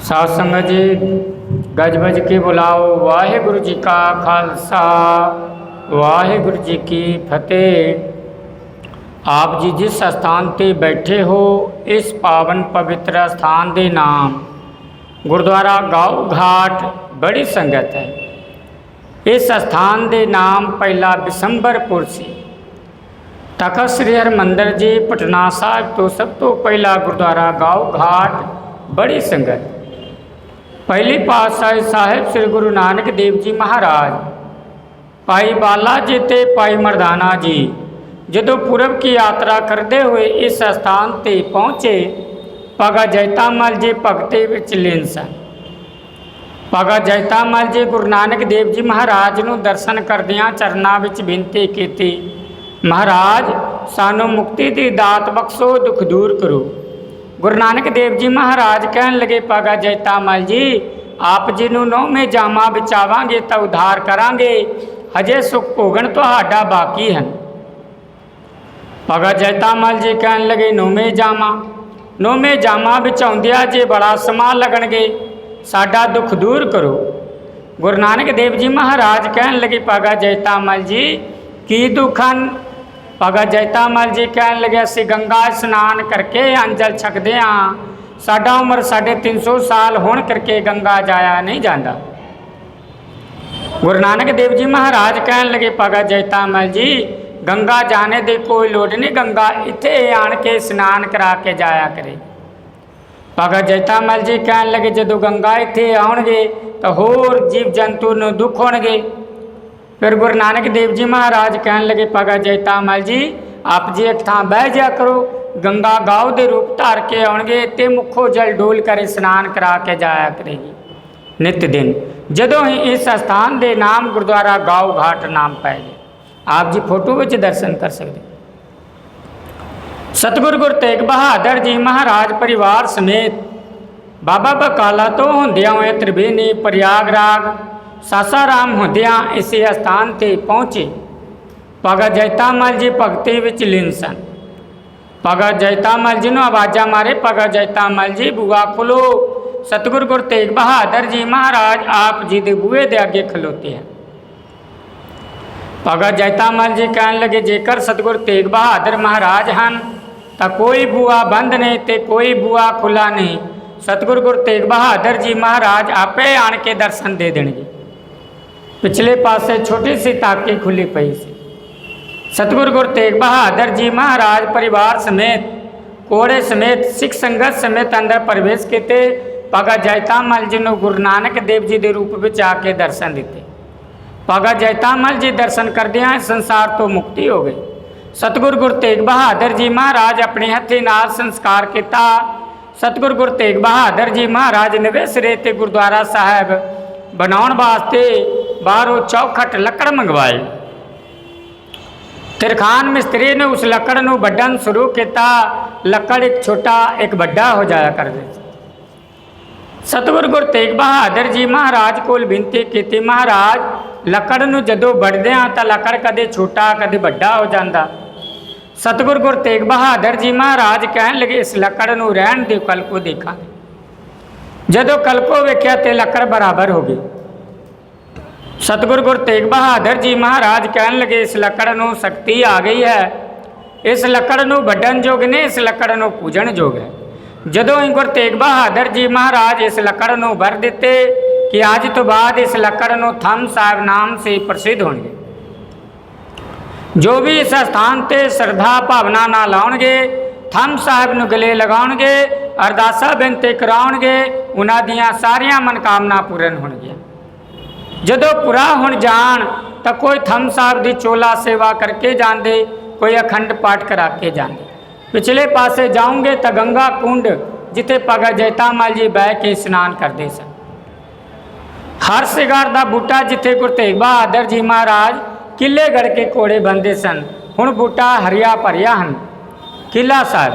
साध संगत जी गज बज के बुलाओ। वाहिगुरु जी का खालसा वाहिगुरु जी की फतेह। आप जी जिस स्थान ते बैठे हो इस पावन पवित्र स्थान दे नाम गुरुद्वारा गाँव घाट बड़ी संगत है। इस स्थान दे नाम पहला बिशंबरपुर से तखत श्री हरमंदर जी पटना साहिब तो सब तो पहला गुरुद्वारा गाँव घाट बड़ी संगत। पहली पातशाही साहिब श्री गुरु नानक देव जी महाराज भाई बाला जी ते भाई मरदाना जी जदों पूरब की यात्रा करते हुए इस स्थान ते पहुँचे भगत जैतामल जी भगती विच लीन सन। भगत जैतामल जी गुरु नानक देव जी महाराज नूं दर्शन करदियां चरनां विच बेनती कीती, महाराज सानू मुक्ति की दात बख्शो, दुख दूर करो। गुरु नानक देव जी महाराज कहन लगे, भगत जैतामल जी आप जी नूं नौवें जामा बचावांगे तो उद्धार करांगे, हजे सुख भोगण तुहाडा बाकी है। भगत जैतामल जी कहन लगे, नौवें जामा बचाउंदिया जे बड़ा समा लगणगे, साडा दुख दूर करो। गुरु नानक देव जी महाराज कहन लगे, भगत जैतामल जी की दुख हन? भगत जैतामल जी कहन लगे, असीं गंगा स्नान करके अंजल छकदे हाँ, साडा उम्र 350 साल होने करके गंगा जाया नहीं जाता। गुरु नानक देव जी महाराज कहन लगे, भगत जैतामल जी गंगा जाने की कोई लोड़ नहीं, गंगा इत्थे आण के स्नान करा के जाया करे। भगत जैतामल जी कहन लगे, जदों गंगा इत्थे आउणगे तो होर जीव जंतु नूं दुख होणगे। फिर गुरु नानक देव जी महाराज कहन लगे, भगत जैतामल जी आप जी एक थां बह जा करो, गंगा गाँव के रूप धार के आउणगे ते मुखों जल डोल कर स्नान करा के जाया करेगी नित दिन। जदों ही इस स्थान के नाम गुरुद्वारा गाँव घाट नाम पै गए। आप जी फोटो विच दर्शन कर सकते। सतगुरु गुरु तेग बहादुर जी महाराज परिवार समेत बाबा बकाला तो होंदियां होए त्रिवेणी प्रयागराज सासाराम होंदियां इसी स्थान ते पहुँचे। भगत जैतामल जी भगती विच लीन सन। भगत जैतामल जी नूं आवाज़ा मारे, भगत जैतामल जी बुआ खोलो। सतगुरु गुरु तेग बहादुर जी महाराज आप जी दे बूहे दे अगे खलोते हैं। भगत जैतामल जी कहन लगे, जेकर सतगुरु तेग बहादुर महाराज हैं तो कोई बुआ बंद नहीं ते कोई बुआ खुला नहीं। सतगुरु गुरु तेग बहादुर जी महाराज आपे आण के दर्शन दे देंगे। पिछले पासे छोटी सी ताकी खुली पई सी। सतगुरु गुरु तेग बहादुर जी महाराज परिवार समेत कोड़े समेत सिख संगत समेत अंदर प्रवेश किए। भगत जैतामल जी ने गुरु नानक देव जी के रूप में आके दर्शन दिते। भगत जैतामल जी दर्शन करदियां संसार तो मुक्ति हो गई। सतगुरु गुरु तेग बहादुर जी महाराज अपने हत्थी नाल संस्कार किया। सतगुरु गुरु तेग बहादुर जी महाराज नवे सिरे ते गुरुद्वारा साहब बनाउण वास्ते बाहरों चौखट लकड़ मंगवाई। तिरखान मिस्त्री ने उस लकड़ नूं वड्डण शुरू किया। लकड़ एक छोटा एक बड़ा हो जाया करदे। सतगुरु गुरु तेग बहादुर जी महाराज को विनती की, महाराज लकड़ नूं जदों वड्डदे हां तां लकड़ कदे छोटा कदे बड़ा हो जाता। सतगुरु गुरु तेग बहादुर जी महाराज कहन लगे, इस लकड़ नूं रहण दिओ, कल को देखा। जदों कल को वेख्या ते लकड़ बराबर हो गई। सतगुरु गुरु तेग बहादुर जी महाराज कहन लगे, इस लकड़ नूं शक्ति आ गई है, इस लकड़ नूं वड्डण जोग ने, इस लकड़ नूं पूजण जोग है। जदों ही गुरु तेग बहादुर जी महाराज इस लकड़ नूं वर दिते कि अज तो बाद इस लकड़ नूं थम साहिब नाम से प्रसिद्ध होणगे। जो भी इस स्थान ते श्रद्धा भावना नाल आउणगे, थम साहिब नूं गले लगाउणगे, अरदासा बेनती कराउणगे, उन्हां दीआं सारियां मनकामना पूर्ण होणगीआं। जदों पूरा होण जाण तो कोई थम साहिब की चोला सेवा करके जाते, कोई अखंड पाठ करा के जाते। पिछले पासे जाऊँगे तो गंगा कुंड जिथे भगत जैतामल जी बह के स्नान करते सन। हर सिगार का बूटा जिथे गुरु तेग बहादुर जी महाराज किले गढ़ के घोड़े बनते सन, हुण बूटा हरिया भरिया हैं। किला साहब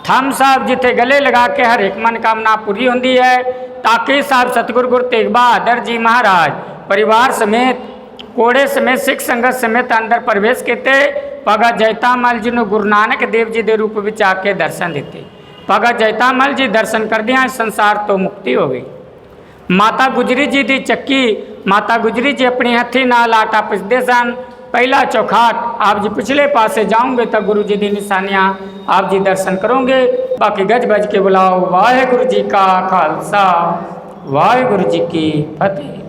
थम साहब जिथे गले लगा के हर एक मनकामना पूरी होती है। ताके साहब सतगुरु गुरु तेग बहादुर जी महाराज परिवार समेत कोड़े समेत सिख संगत समेत अंदर प्रवेश किए। भगत जैतामल जी ने गुरु नानक देव जी के रूप में आके दर्शन दिते। भगत जैतामल जी दर्शन करदियां संसार तो मुक्ति हो गई। ਮਾਤਾ ਗੁਜਰੀ ਜੀ ਦੀ ਚੱਕੀ, ਮਾਤਾ ਗੁਜਰੀ ਜੀ ਆਪਣੇ ਹੱਥੀ ਨਾਲ ਆਟਾ ਪਿਸਦੇ ਸਨ। ਪਹਿਲਾ ਚੌਖਾਟ ਆਪ ਜੀ ਪਿਛਲੇ ਪਾਸੇ ਜਾਓਗੇ ਤਾਂ ਗੁਰੂ ਜੀ ਦੀ ਨਿਸ਼ਾਨੀਆਂ ਆਪ ਜੀ ਦਰਸ਼ਨ ਕਰੋਗੇ। ਬਾਕੀ ਗੱਜ ਵੱਜ ਕੇ ਬੁਲਾਓ। ਵਾਹਿਗੁਰੂ ਜੀ ਕਾ ਖਾਲਸਾ, ਵਾਹਿਗੁਰੂ ਜੀ ਕੀ ਫਤਿਹ।